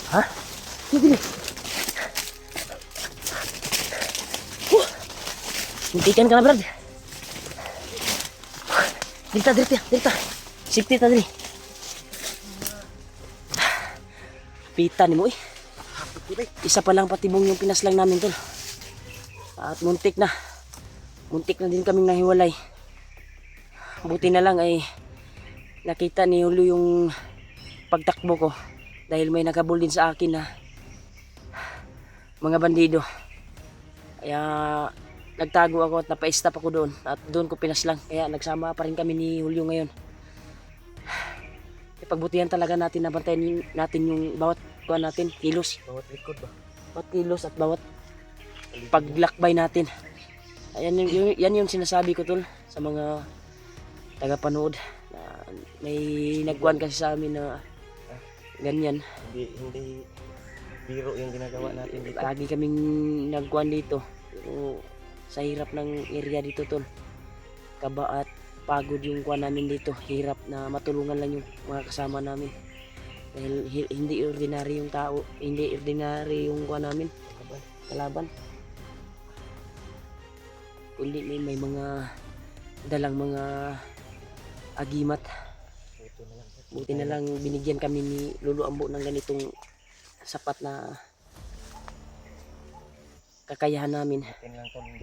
Ha? Hindi. Hentikan ka na, Brad. Dirita. Sikti ta diri. Pita ni mo eh. Isa pa lang patibong yung pinaslang namin tol. At muntik na din kaming nahiwalay. Buti na lang ay nakita ni Julio yung pagtakbo ko. Dahil may nakabul din sa akin na mga bandido. Kaya nagtago ako at napa-stop ako doon. At doon ko pinaslang. Kaya nagsama pa rin kami ni Julio ngayon. Ipagbutihan talaga natin na bantayan natin yung bawat kuha natin, kilos. Bawat likod ba? Bawat kilos at bawat paglakbay natin. Ayan yan yung sinasabi ko tol sa mga tagapanood. Na may nagkuhan kasi sa amin na ganyan. Hindi biro yung ginagawa natin dito. Lagi kaming nagkuhan dito. Pero sa hirap ng area dito tol. Kaba at pagod yung kuhan namin dito. Hirap na matulungan lang yung mga kasama namin. Dahil hindi ordinary yung tao. Hindi ordinary yung kuhan namin. Kalaban. Kundi may mga dalang mga agimat. Buti na lang binigyan kami ni Lolo Ambo ng ganitong sapat na kakayahan namin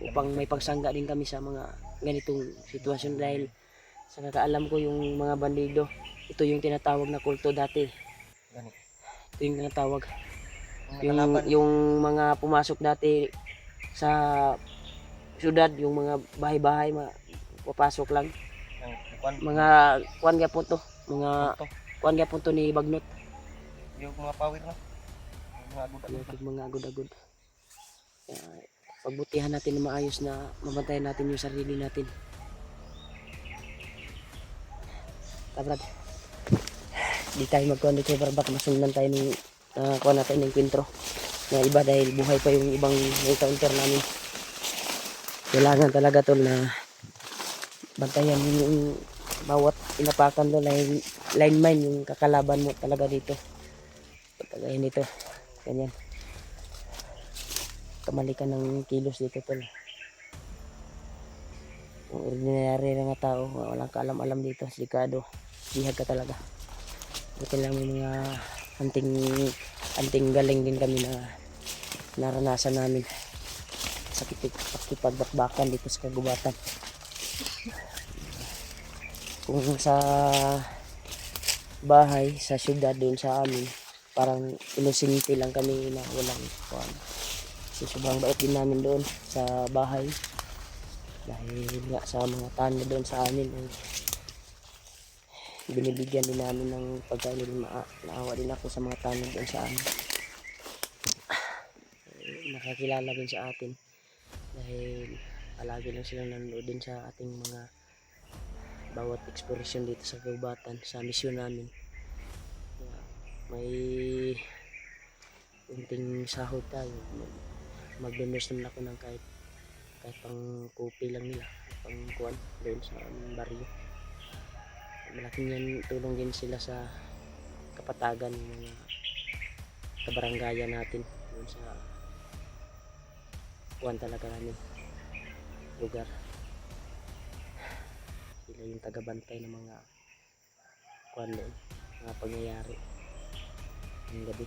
upang may pagsangga din kami sa mga ganitong sitwasyon. Dahil sa kakaalam ko yung mga bandido, ito yung tinatawag na kulto dati. Ito yung tinatawag yung mga pumasok dati sa syudad, yung mga bahay-bahay papasok lang mga kuan gapon to, mga kuan gapon to ni Bagnot, yung mga pawid na mga agod-agod. Pagbutihan natin na maayos na mabantayan natin yung sarili natin. Brad, di tayo magkuhan dito baka masundan tayo ng kuha natin ng kwentro na iba dahil buhay pa yung ibang encounter namin. Kailangan talaga tol na bantayan yung bawat inapakan doon. Line mine yung kakalaban mo talaga dito. Pagkagayin dito ganyan, kamali ka ng kilos dito tol. Kung ordinary na nga tao, walang kaalam-alam dito, delikado, bihag ka talaga. Buti lang may mga anting galing din kami na naranasan namin sa pakipagbakbakan dito sa kagubatan. Kung sa bahay, sa syudad doon sa amin, parang inusinti lang kami na walang kuwan. Kasi sobrang bait din namin doon sa bahay. Dahil nga sa mga tanda doon sa amin, binibigyan din namin ng pagkain din. Naawa din ako sa mga tanda doon sa amin. Nakakilala din sa atin. Dahil palagi lang silang nanonood din sa ating mga bawat eksplorasyon dito sa kagubatan, sa misyon namin. May unting sahod tayo, mag-donate naman ako ng kahit pang kopi lang nila, pang kuwan doon sa baryo. Malaking yan tulong din sila sa kapatagan ng mga kabaranggayan natin doon sa kuwan talaga namin lugar. Sila yung tagabantay ng mga kuwan doon, mga pangyayari ng gabi.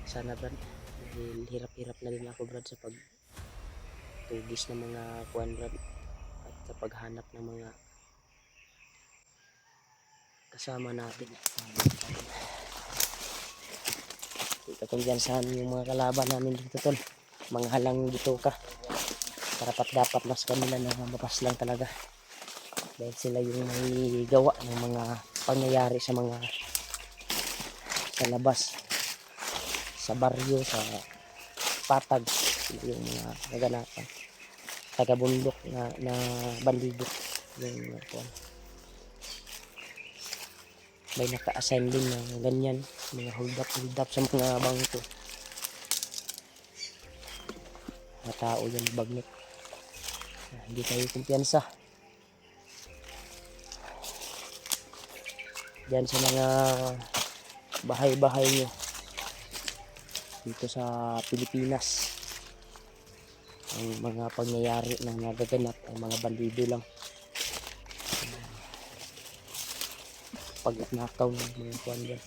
Sana Brad, dahil hirap-hirap na din ako Brad sa pagtugis ng mga kuwan Brad, at sa paghanap ng mga kasama natin. Dito kung dyan saan yung mga kalaban namin dito tol, mga halang dito ka, karapat dapat mas kanila na mapas lang talaga. Dahil sila yung may gawa ng mga pangyayari sa mga sa labas, sa baryo, sa patag, yung mga naganapan. taga-bundok na bandido. Yung may naka-assign din na ganyan, mga hold up sa mga bangko. Mga tao yan, bagnet. Hindi tayo kumpiyansa. Diyan sa mga bahay-bahay nyo dito sa Pilipinas, ang mga pangyayari na nagaganap ang mga bandido lang. Pagnakaw ng mga kuwan dyan.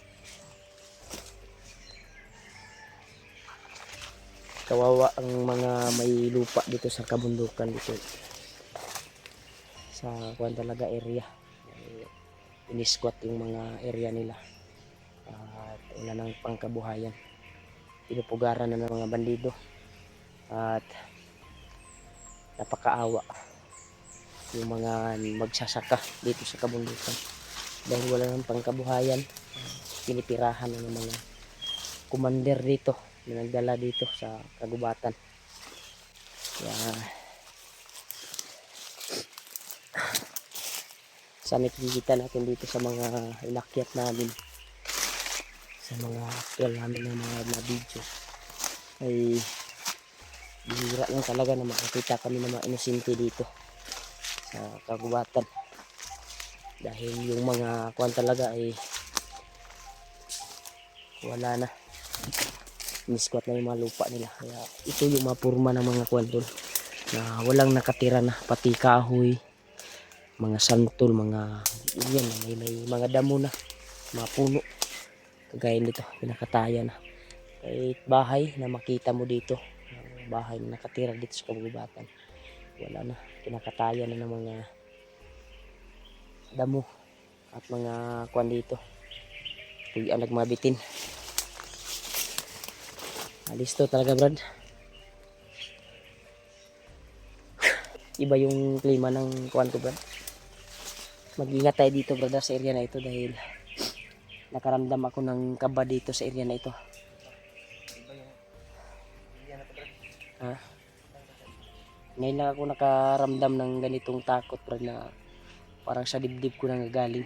Kawawa ang mga may lupa dito sa kabundukan dito sa kuwan talaga area. Inisquat yung mga area nila at wala nang pangkabuhayan. Pinupugaran na ng mga bandido at napakaawa yung mga magsasaka dito sa kabundukan. Dahil wala nang pangkabuhayan, pinipirahan ng mga commander dito na nagdala dito sa kagubatan. Kaya sa nakikita natin dito sa mga inakyat namin, sa mga actual namin ng mga video, ay bihira lang talaga na makakita kami ng mga inosente dito sa kagubatan. Dahil yung mga kuwan talaga ay wala na, miskwat na yung mga lupa nila. Kaya ito yung mapurma ng mga kuwan doon na walang nakatira na, pati kahoy, mga santol, mga yan, may mga damo na, mga puno kagaya nito, pinakataya na. Kahit bahay na makita mo dito, bahay na nakatira dito sa kabubatan, wala na, pinakataya na ng mga damo at mga kuwan dito. Tugian nagmabitin. Listo talaga, Brad. Iba yung klima ng kuwan ko, Brad. Mag-ingat tayo dito, Brad, sa area na ito dahil nakaramdam ako ng kaba dito sa area na ito. Ha? Ngayon lang ako nakaramdam ng ganitong takot, Brad, na parang sa dibdib ko nang galing.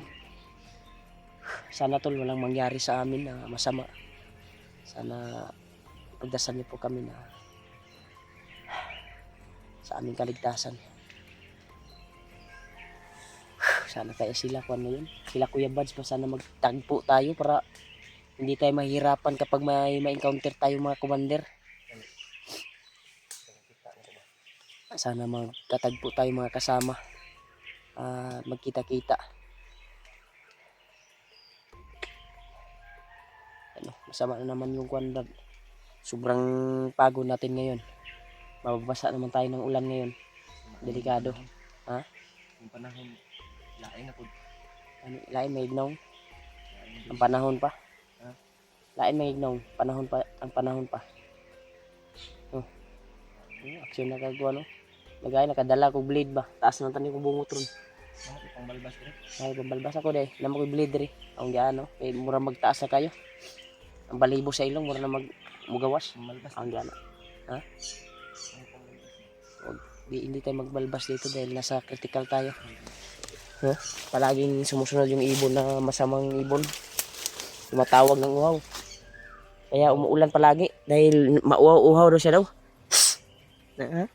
Sana tol walang mangyari sa amin na masama. Sana pagdasal niyo po kami na sa aming kaligtasan. Sana kaya sila kung ano yun, sila Kuya Bads pa, sana magtagpo tayo para hindi tayo mahirapan kapag may encounter tayo mga commander. Sana magkatagpo tayo mga kasama, magkita-kita. Ano, masama na naman yung kuwan, Brad. Sobrang pagod natin ngayon. Mababasa naman tayo ng ulan ngayon. Delikado. Ha? Yung panahon, lain ako. Ano, lain may ignaw? Ang panahon pa? Ha? Lain may ignaw? Panahon pa? Ang panahon pa? Oh. Aksyon na kagawa, no? Nagaya, nakadala ko blade ba? Taas na tanin ko bungot ron. Ano, pangbalbas ko rin? Ay, pambalbas ako deh. Naman ko blade rin. Ang gano. Eh, mura magtaas na kayo. Ang balibo sa ilong, mura na mugawas. Pangbalbas. Ang gana. Ha? Hindi tayo magbalbas dito dahil nasa critical tayo. No? Palaging sumusunod yung ibon na masamang ibon. Tumatawag ng uhaw. Kaya umuulan palagi dahil mauhaw-uhaw daw siya daw. Ha?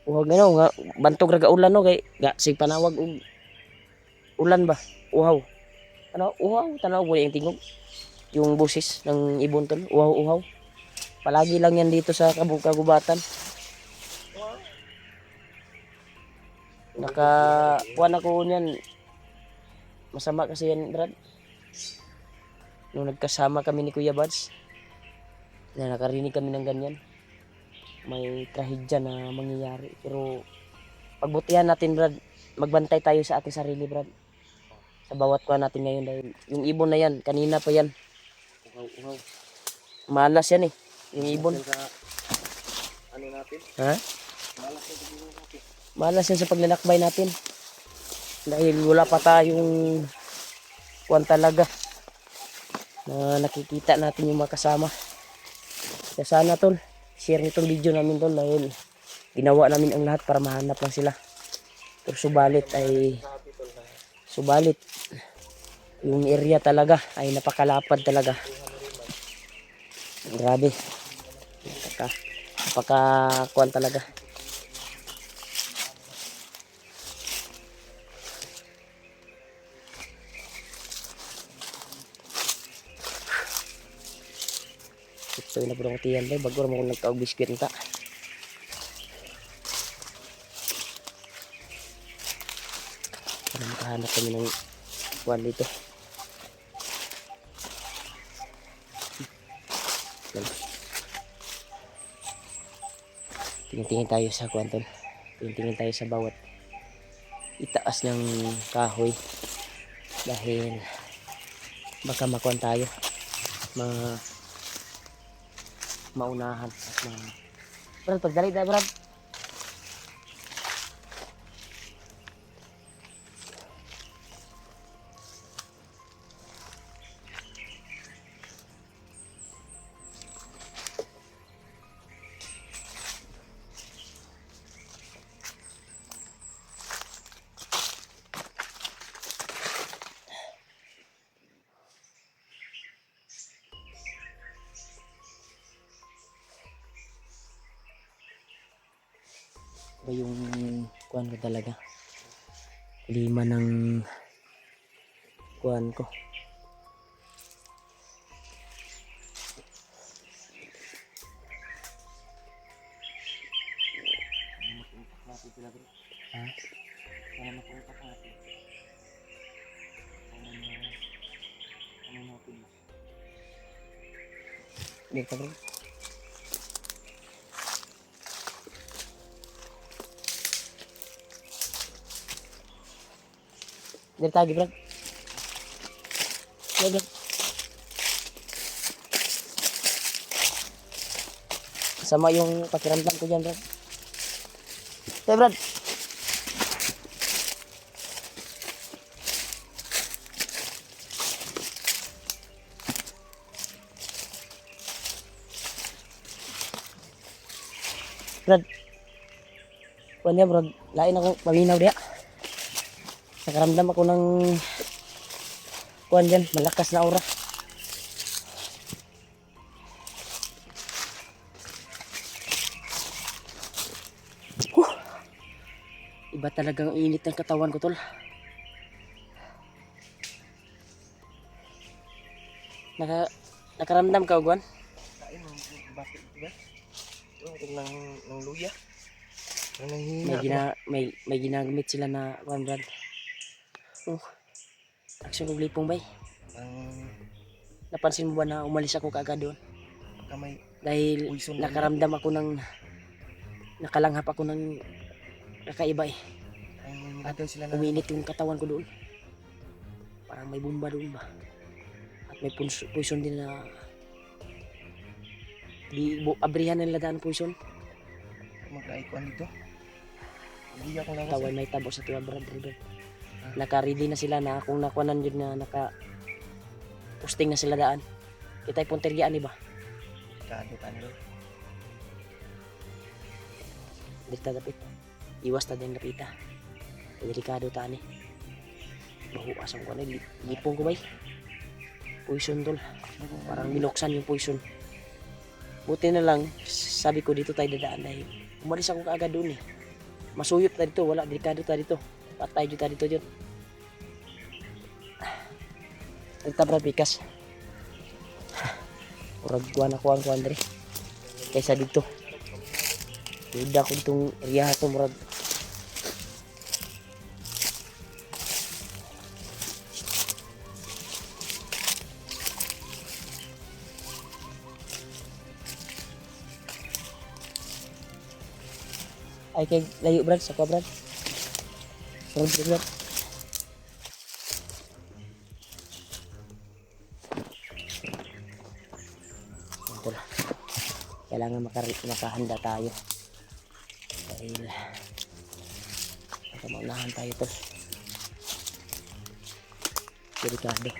Uhaw gano nga bantog ra ulan no kay sig panawag og ulan ba? Uhaw. Ano uhaw tanaw mo yung tingog. Yung busis ng ibon tol, uhaw-uhaw. Palagi lang yan dito sa kagubatan. Kuwan ako niyan. Masama kasi yan, Brad. Nung nagkasama kami ni Kuya Bads, na nakarinig kami ng ganyan. May trahedya na mangyayari. Pero pagbutihan natin, Brad. Magbantay tayo sa ating sarili, Brad. Sa bawat kuwan natin ngayon dahil yung ibon na yan, kanina pa yan. Uhaw-uhaw. Malas yan eh. Yung ibon. Ano natin? Ha? Malas na siguro natin. Malas yan sa paglalakbay natin. Dahil wala pa tayong kuwan talaga na nakikita natin yung mga kasama. Kaya sana tol, share nitong video namin tol dahil ginawa namin ang lahat para mahanap lang sila. Pero subalit yung area talaga ay napakalapad talaga. Grabe. Napakakuan talaga. Ito na po ng tiyan ba? Bago naman kung nagkaog biskwit nita. Para makahanap kami ng kuan dito. Tingin-tingin tayo sa kuan tol. Tingin-tingin tayo sa bawat itaas ng kahoy. Dahil baka makuan tayo. Maunahan at Brad, pagdali tayo Brad. Ba yung kuan ko talaga. Lima ng kuan ko. Ha? Dito bro. Dito tayo Brad. Dito. Sama yung pakiramdam ko dyan Brad. Dito Brad. Brad. Kuan niya Brad. Lain ako paminaw diya. Nakaramdam ako ng kuan dyan, malakas na aura. Iba talagang init ng katawan ko tol. Nakaramdam ka Gwan? Kain ng bakit ba? Yung ng luya. May ginagamit sila na Gwan Brad. Action ng lipong bay. Napansin mo ba na umalis ako kaagad doon? Kamay. Dahil nakaramdam ako ng nakalanghap ako ng kakaiba eh. At uminit yung katawan ko doon. Parang may bomba doon ba? At may poison din na abrihan nila daan poison. Magkaikuan dito. Hindi ako lang katawan may tabo sa tuwa Brad River. Naka-ready na sila na kung nakuanan yun na naka-posting na sila daan. Kita'y punteriaan ba? Kado tanlo. Dito dapit. Iwas ta din lapita. Delikado ta ni. Bahuasan ko na lipong ko bay. Poison tol. Parang binuksan yung poison. Buti na lang sabi ko dito tayo dadaan dahil umalis ako kaagad doon eh. Masuyot ta dito, wala delikado ta dito. Patay dito dito dyan. Dito Brad Pikas. Urag kuhan ako ang kuhan dre. Kaysa dito. Bida ko itong area ito Brad. Ay kay layo Brad, sa kwa Brad. Brad. Kailangan makahanda tayo dahil maunahan tayo to. Delikado.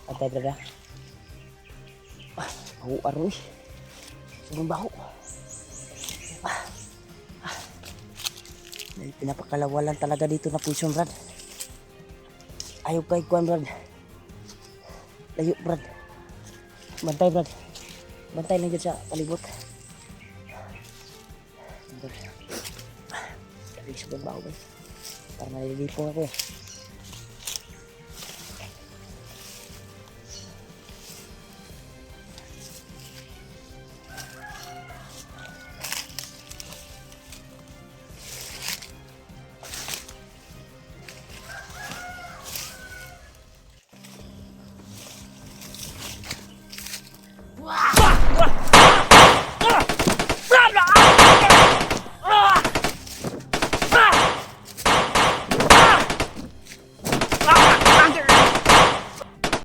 Antay brad ha. Baho aron eh. Sobrang baho. May pinapakalawalan talaga dito na puson brad. Ayaw kay kuan brad. Layo brad. Bantay brad. Bantay lang dyan sa palibot. Brad. Sobrang baho brad. Parang nalilipong ako eh.